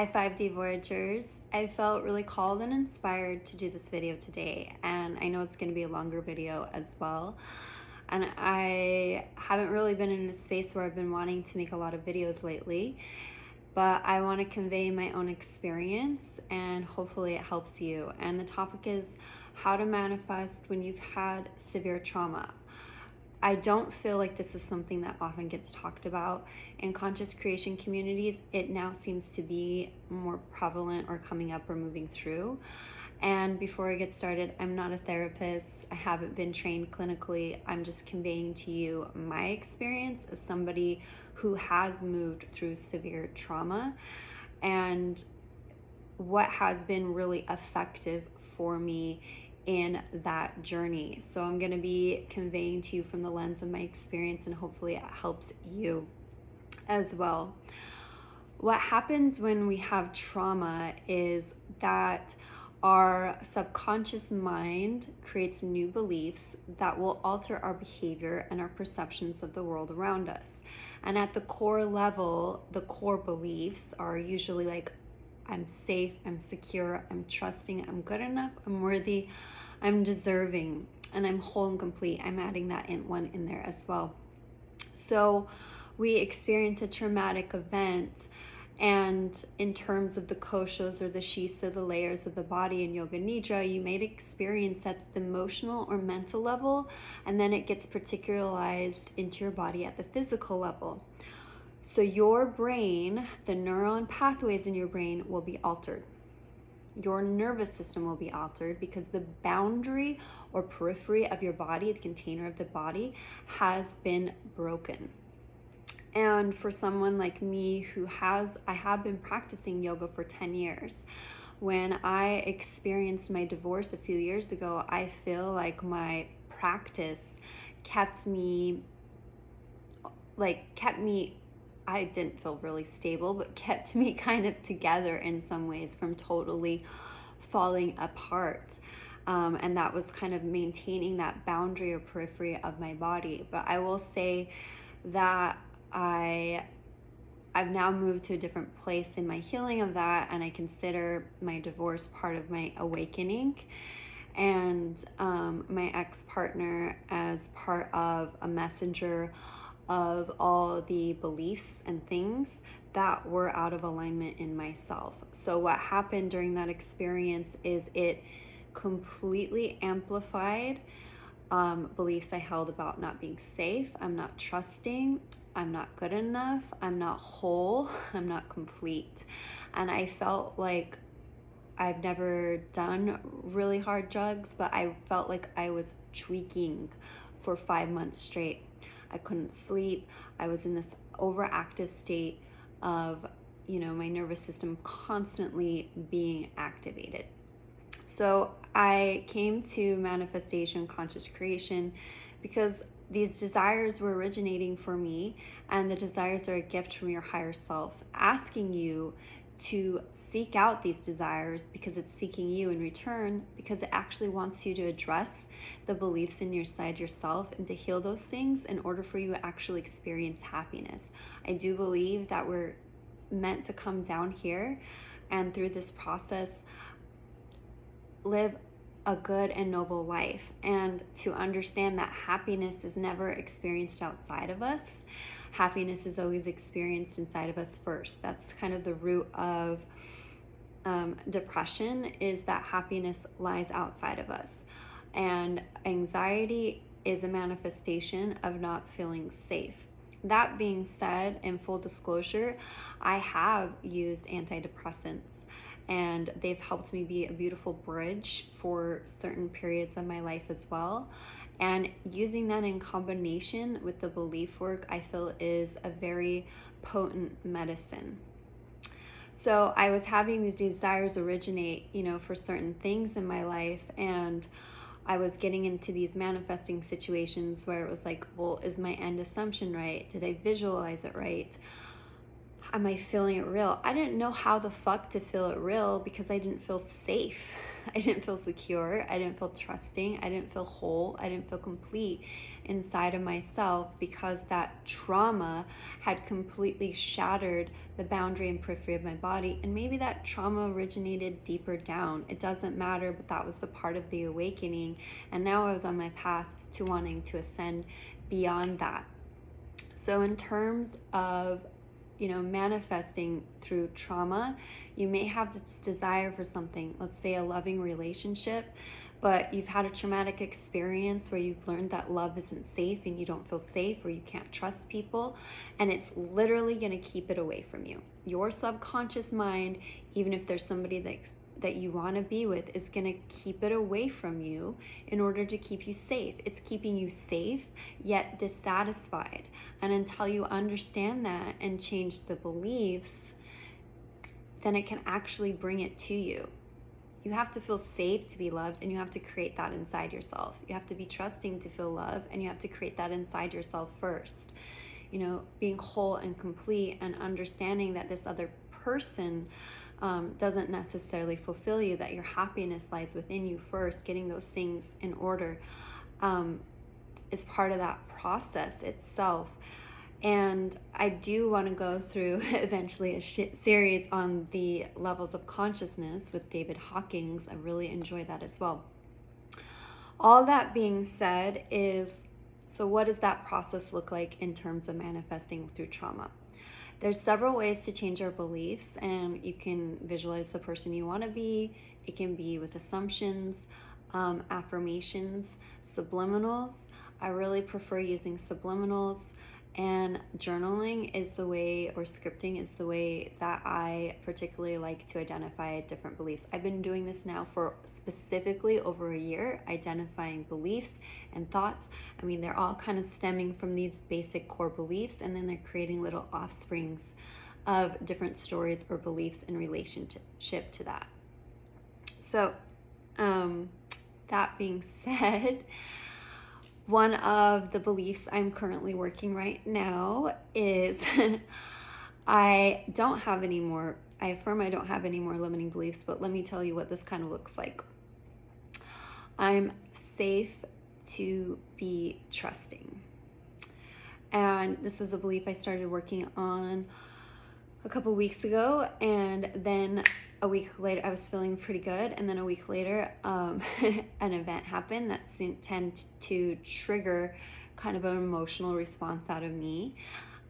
Hi 5D Voyagers. I felt really called and inspired to do this video today, and I know it's going to be a longer video as well. And I haven't really been in a space where I've been wanting to make a lot of videos lately, but I want to convey my own experience and hopefully it helps you. And the topic is how to manifest when you've had severe trauma. I don't feel like this is something that often gets talked about in conscious creation communities. It now seems to be more prevalent or coming up or moving through. And before I get started, I'm not a therapist. I haven't been trained clinically. I'm just conveying to you my experience as somebody who has moved through severe trauma and what has been really effective for me in that journey. So I'm going to be conveying to you from the lens of my experience, and hopefully it helps you as well. What happens when we have trauma is that our subconscious mind creates new beliefs that will alter our behavior and our perceptions of the world around us. And at the core level, the core beliefs are usually like, I'm safe, I'm secure, I'm trusting, I'm good enough, I'm worthy, I'm deserving, and I'm whole and complete. I'm adding that one in there as well. So we experience a traumatic event, and in terms of the koshas or the shisa, the layers of the body in Yoga Nidra, you may experience at the emotional or mental level, and then it gets particularized into your body at the physical level. So your brain, the neuron pathways in your brain will be altered. Your nervous system will be altered because the boundary or periphery of your body, the container of the body, has been broken. And for someone like me I have been practicing yoga for 10 years. When I experienced my divorce a few years ago, I feel like my practice kept me, I didn't feel really stable, but kept me kind of together in some ways from totally falling apart. And that was kind of maintaining that boundary or periphery of my body. But I will say that I've now moved to a different place in my healing of that, and I consider my divorce part of my awakening, and my ex-partner as part of a messenger of all the beliefs and things that were out of alignment in myself. So what happened during that experience is it completely amplified beliefs I held about not being safe, I'm not trusting, I'm not good enough, I'm not whole, I'm not complete. And I felt like I've never done really hard drugs, but I felt like I was tweaking for 5 months straight. I couldn't sleep. I was in this overactive state of, my nervous system constantly being activated. So I came to manifestation conscious creation because these desires were originating for me, and the desires are a gift from your higher self, asking you to seek out these desires because it's seeking you in return, because it actually wants you to address the beliefs inside yourself and to heal those things in order for you to actually experience happiness. I do believe that we're meant to come down here and through this process live a good and noble life, and to understand that happiness is never experienced outside of us. Happiness is always experienced inside of us first. That's kind of the root of depression, is that happiness lies outside of us. And anxiety is a manifestation of not feeling safe. That being said, in full disclosure, I have used antidepressants, and they've helped me be a beautiful bridge for certain periods of my life as well. And using that in combination with the belief work, I feel is a very potent medicine. So I was having these desires originate, for certain things in my life, and I was getting into these manifesting situations where it was like, well, is my end assumption right? Did I visualize it right? Am I feeling it real? I didn't know how the fuck to feel it real because I didn't feel safe I didn't feel secure, I didn't feel trusting, I didn't feel whole, I didn't feel complete inside of myself, because that trauma had completely shattered the boundary and periphery of my body. And maybe that trauma originated deeper down. It doesn't matter, but that was the part of the awakening. And now I was on my path to wanting to ascend beyond that. So in terms of, manifesting through trauma, you may have this desire for something, let's say a loving relationship, but you've had a traumatic experience where you've learned that love isn't safe and you don't feel safe, or you can't trust people, and it's literally going to keep it away from you. Your subconscious mind, even if there's somebody that you want to be with, is going to keep it away from you in order to keep you safe. It's keeping you safe yet dissatisfied. And until you understand that and change the beliefs, then it can actually bring it to you. You have to feel safe to be loved, and you have to create that inside yourself. You have to be trusting to feel love, and you have to create that inside yourself first. Being whole and complete, and understanding that this other person doesn't necessarily fulfill you, that your happiness lies within you first. Getting those things in order is part of that process itself. And I do want to go through eventually a series on the levels of consciousness with David Hawkins. I really enjoy that as well. All that being said is, so what does that process look like in terms of manifesting through trauma? There's several ways to change our beliefs, and you can visualize the person you want to be. It can be with assumptions, affirmations, subliminals. I really prefer using subliminals, and journaling is the way, or scripting is the way that I particularly like to identify different beliefs. I've been doing this now for specifically over a year, identifying beliefs and thoughts. I mean, they're all kind of stemming from these basic core beliefs, and then they're creating little offsprings of different stories or beliefs in relationship to that. So, that being said, one of the beliefs I'm currently working right now is I affirm I don't have any more limiting beliefs, but let me tell you what this kind of looks like. I'm safe to be trusting. And this was a belief I started working on a couple weeks ago, and then a week later I was feeling pretty good, and then a week later an event happened that tended to trigger kind of an emotional response out of me.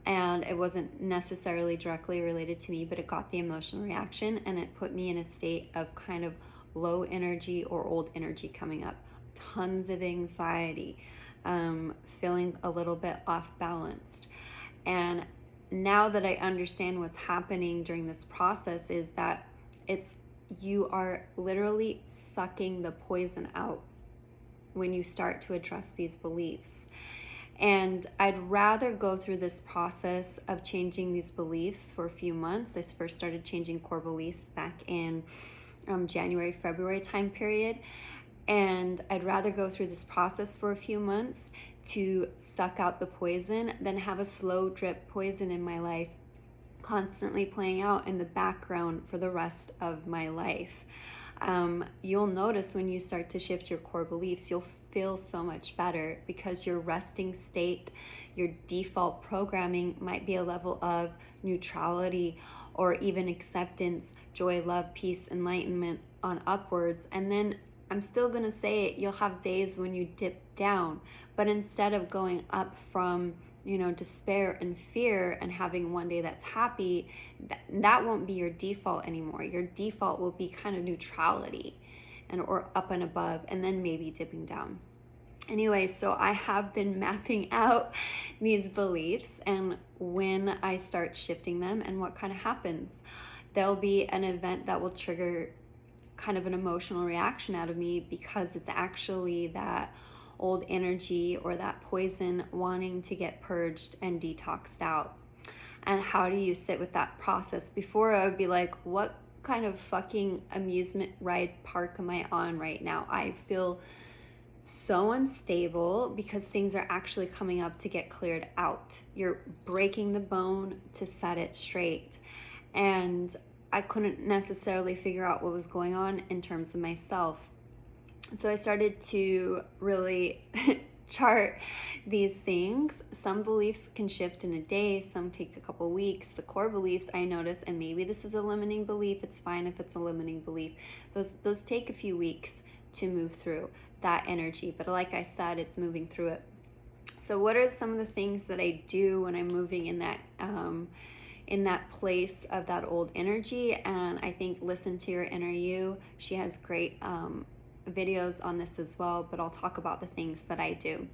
And it wasn't necessarily directly related to me, but it got the emotional reaction, and it put me in a state of kind of low energy or old energy coming up. Tons of anxiety, feeling a little bit off balanced. And now that I understand what's happening during this process is that you are literally sucking the poison out when you start to address these beliefs. And I'd rather go through this process of changing these beliefs for a few months. I first started changing core beliefs back in January, February time period. And I'd rather go through this process for a few months to suck out the poison than have a slow drip poison in my life constantly playing out in the background for the rest of my life. You'll notice when you start to shift your core beliefs, you'll feel so much better, because your resting state, your default programming might be a level of neutrality or even acceptance, joy, love, peace, enlightenment on upwards. And then I'm still going to say it, you'll have days when you dip down, but instead of going up from despair and fear and having one day that's happy, that won't be your default anymore. Your default will be kind of neutrality or up and above, and then maybe dipping down. Anyway, so I have been mapping out these beliefs and when I start shifting them and what kind of happens. There'll be an event that will trigger kind of an emotional reaction out of me, because it's actually that old energy or that poison wanting to get purged and detoxed out. And how do you sit with that process? Before, I would be like, what kind of fucking amusement ride park am I on right now? I feel so unstable because things are actually coming up to get cleared out. You're breaking the bone to set it straight. And I couldn't necessarily figure out what was going on in terms of myself. So I started to really chart these things. Some beliefs can shift in a day, some take a couple weeks. The core beliefs I notice, and maybe this is a limiting belief, it's fine if it's a limiting belief. Those take a few weeks to move through that energy, but like I said, it's moving through it. So what are some of the things that I do when I'm moving in that place of that old energy? And I think Listen to Your Inner You, she has great videos on this as well, but I'll talk about the things that I do.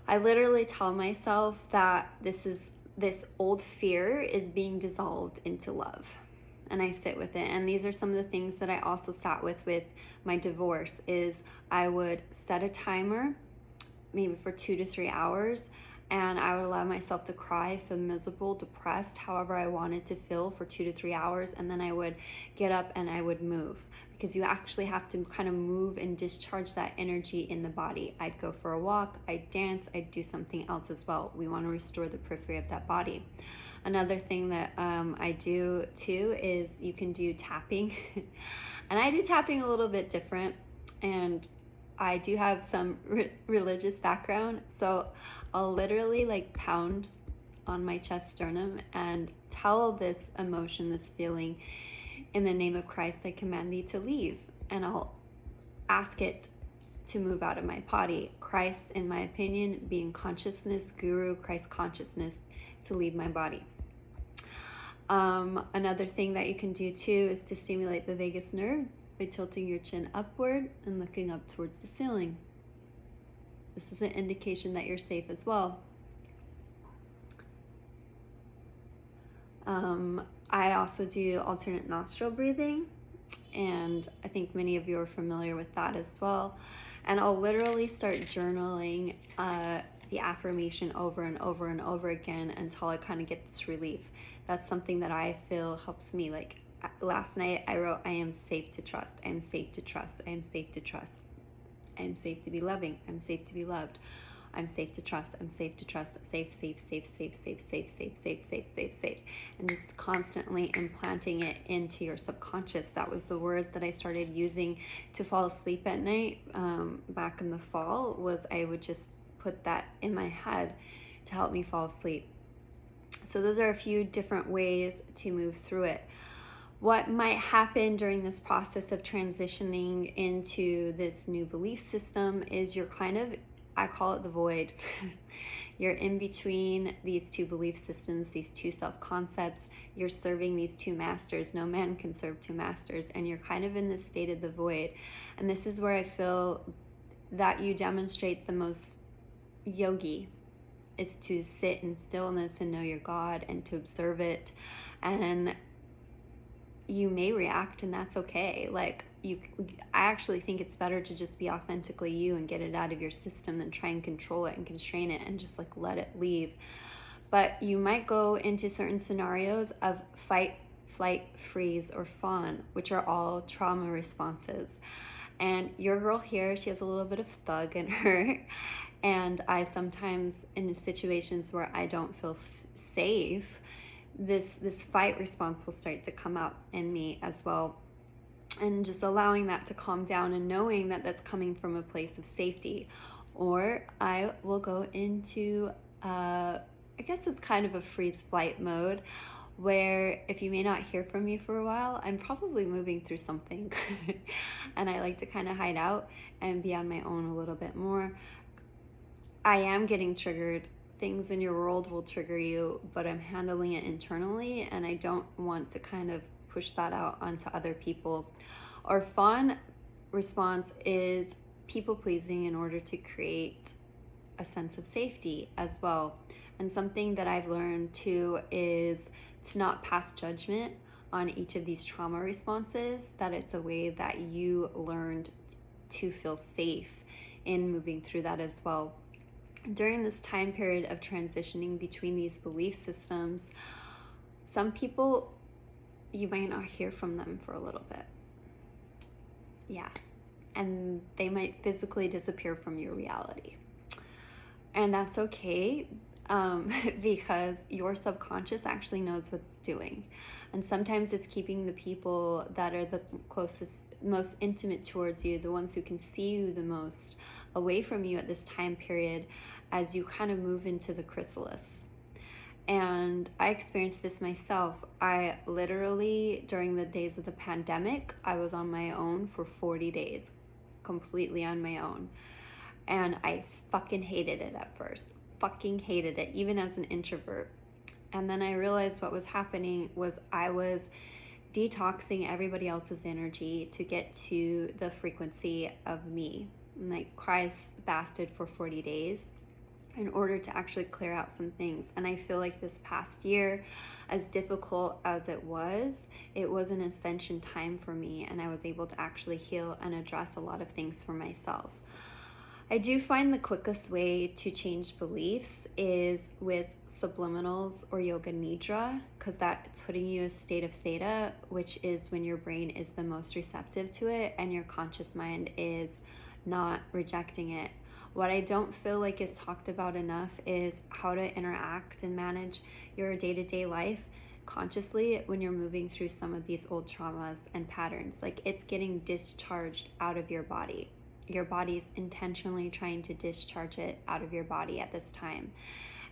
I literally tell myself that this old fear is being dissolved into love, and I sit with it. And these are some of the things that I also sat with my divorce. Is I would set a timer maybe for 2 to 3 hours, and I would allow myself to cry, feel miserable, depressed, however I wanted to feel for 2 to 3 hours, and then I would get up and I would move, because you actually have to kind of move and discharge that energy in the body. I'd go for a walk, I'd dance, I'd do something else as well. We want to restore the periphery of that body. Another thing that I do too is you can do tapping. And I do tapping a little bit different, and I do have some religious background, so I'll literally like pound on my chest sternum and tell this emotion, this feeling, in the name of Christ, I command thee to leave. And I'll ask it to move out of my body. Christ, in my opinion, being consciousness, guru, Christ consciousness, to leave my body. Another thing that you can do too is to stimulate the vagus nerve by tilting your chin upward and looking up towards the ceiling. This is an indication that you're safe as well. I also do alternate nostril breathing, and I think many of you are familiar with that as well. And I'll literally start journaling the affirmation over and over and over again until I kind of get this relief. That's something that I feel helps me. Like last night I wrote, I am safe to trust. I am safe to trust. I am safe to trust. I am safe to be loving. I'm safe to be loved. I'm safe to trust. I'm safe to trust. Safe, safe, safe, safe, safe, safe, safe, safe, safe, safe, safe. And just constantly implanting it into your subconscious. That was the word that I started using to fall asleep at night back in the fall. Was I would just put that in my head to help me fall asleep. So those are a few different ways to move through it. What might happen during this process of transitioning into this new belief system is you're kind of, I call it the void. You're in between these two belief systems, these two self-concepts. You're serving these two masters. No man can serve two masters. And you're kind of in this state of the void. And this is where I feel that you demonstrate the most yogi, is to sit in stillness and know your God and to observe it. And you may react, and that's okay. Like I actually think it's better to just be authentically you and get it out of your system than try and control it and constrain it and just like let it leave. But you might go into certain scenarios of fight, flight, freeze, or fawn, which are all trauma responses. And your girl here, she has a little bit of thug in her. And I sometimes, in situations where I don't feel safe, this fight response will start to come up in me as well. And just allowing that to calm down and knowing that that's coming from a place of safety. Or I will go into, I guess it's kind of a freeze flight mode, where if you may not hear from me for a while, I'm probably moving through something. And I like to kind of hide out and be on my own a little bit more. I am getting triggered. Things in your world will trigger you, but I'm handling it internally, and I don't want to kind of push that out onto other people. Our fawn response is people pleasing in order to create a sense of safety as well. And something that I've learned too is to not pass judgment on each of these trauma responses, that it's a way that you learned to feel safe in moving through that as well. During this time period of transitioning between these belief systems, some people, you might not hear from them for a little bit. Yeah. And they might physically disappear from your reality. And that's okay. because your subconscious actually knows what's doing. And sometimes it's keeping the people that are the closest, most intimate towards you, the ones who can see you the most, away from you at this time period as you kind of move into the chrysalis. And I experienced this myself. I literally, during the days of the pandemic, I was on my own for 40 days, completely on my own. And I fucking hated it at first. Fucking hated it, even as an introvert. And then I realized what was happening was I was detoxing everybody else's energy to get to the frequency of me. And like Christ fasted for 40 days in order to actually clear out some things. And I feel like this past year, as difficult as it was an ascension time for me, and I was able to actually heal and address a lot of things for myself. I do find the quickest way to change beliefs is with subliminals or yoga nidra, because that's putting you in a state of theta, which is when your brain is the most receptive to it and your conscious mind is not rejecting it. What I don't feel like is talked about enough is how to interact and manage your day-to-day life consciously when you're moving through some of these old traumas and patterns. Like, it's getting discharged out of your body. Your body's intentionally trying to discharge it out of your body at this time,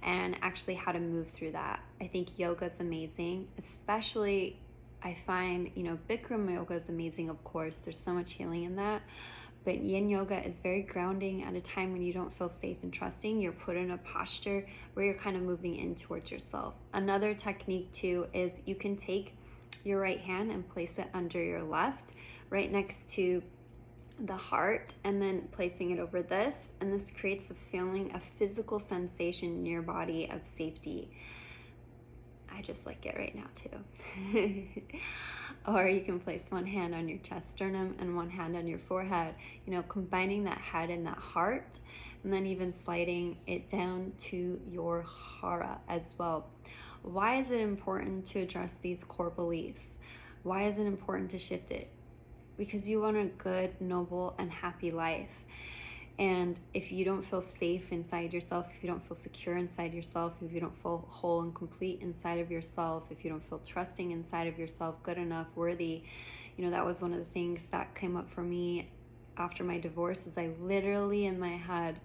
and actually how to move through that. I think yoga is amazing, especially I find, Bikram yoga is amazing, of course. There's so much healing in that. But yin yoga is very grounding at a time when you don't feel safe and trusting. You're put in a posture where you're kind of moving in towards yourself. Another technique too is you can take your right hand and place it under your left, right next to the heart, and then placing it over this, and this creates a feeling, a physical sensation in your body of safety. I just like it right now too. Or you can place one hand on your chest sternum and one hand on your forehead, combining that head and that heart, and then even sliding it down to your hara as well. Why is it important to address these core beliefs? Why is it important to shift it? Because you want a good, noble, and happy life. And if you don't feel safe inside yourself, if you don't feel secure inside yourself, if you don't feel whole and complete inside of yourself, if you don't feel trusting inside of yourself, good enough, worthy, that was one of the things that came up for me after my divorce, is I literally in my head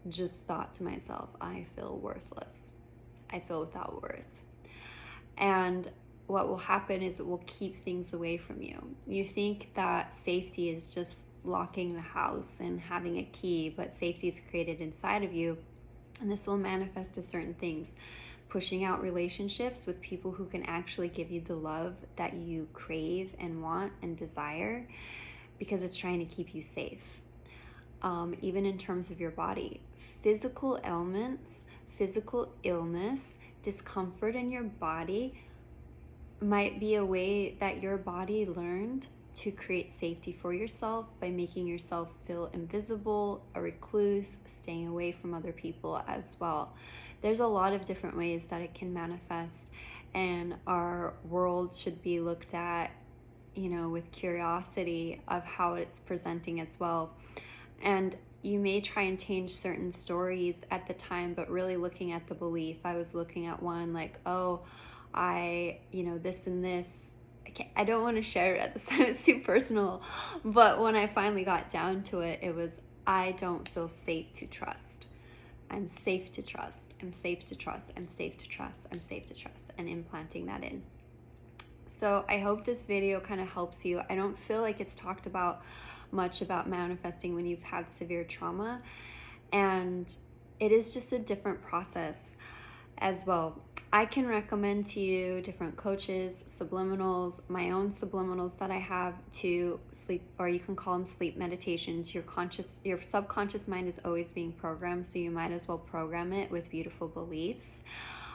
just thought to myself, I feel worthless. I feel without worth. And what will happen is it will keep things away from you. You think that safety is just locking the house and having a key, but safety is created inside of you, and this will manifest as certain things. Pushing out relationships with people who can actually give you the love that you crave and want and desire, because it's trying to keep you safe. Even in terms of your body, physical ailments, physical illness, discomfort in your body might be a way that your body learned to create safety for yourself by making yourself feel invisible, a recluse, staying away from other people as well. There's a lot of different ways that it can manifest, and our world should be looked at, with curiosity of how it's presenting as well. And you may try and change certain stories at the time, but really looking at the belief. I was looking at one like, this and this. I don't want to share it at the time, it's too personal. But when I finally got down to it, it was, I don't feel safe to trust. I'm safe to trust. I'm safe to trust. I'm safe to trust. I'm safe to trust. And implanting that in. So I hope this video kind of helps you. I don't feel like it's talked about much about manifesting when you've had severe trauma. And it is just a different process as well. I can recommend to you different coaches, subliminals, my own subliminals that I have to sleep, or you can call them sleep meditations. Your subconscious mind is always being programmed, so you might as well program it with beautiful beliefs.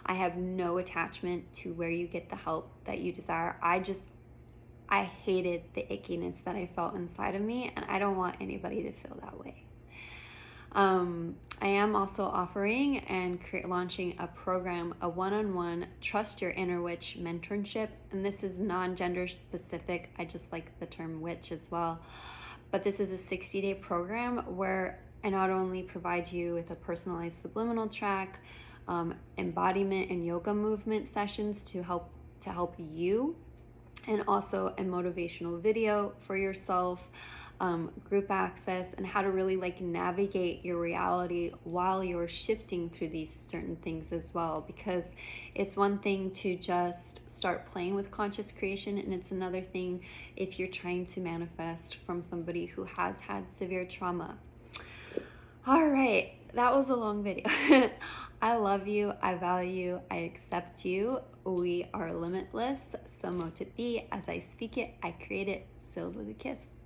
I have no attachment to where you get the help that you desire. I hated the ickiness that I felt inside of me, and I don't want anybody to feel that way. I am also offering and launching a program, a one-on-one Trust Your Inner Witch mentorship, and this is non-gender specific. I just like the term witch as well. But this is a 60-day program where I not only provide you with a personalized subliminal track, embodiment and yoga movement sessions to help you, and also a motivational video for yourself, group access, and how to really like navigate your reality while you're shifting through these certain things as well. Because it's one thing to just start playing with conscious creation, and it's another thing if you're trying to manifest from somebody who has had severe trauma. All right, that was a long video. I love you, I value you, I accept you. We are limitless. So mote it be. As I speak it, I create it, sealed with a kiss.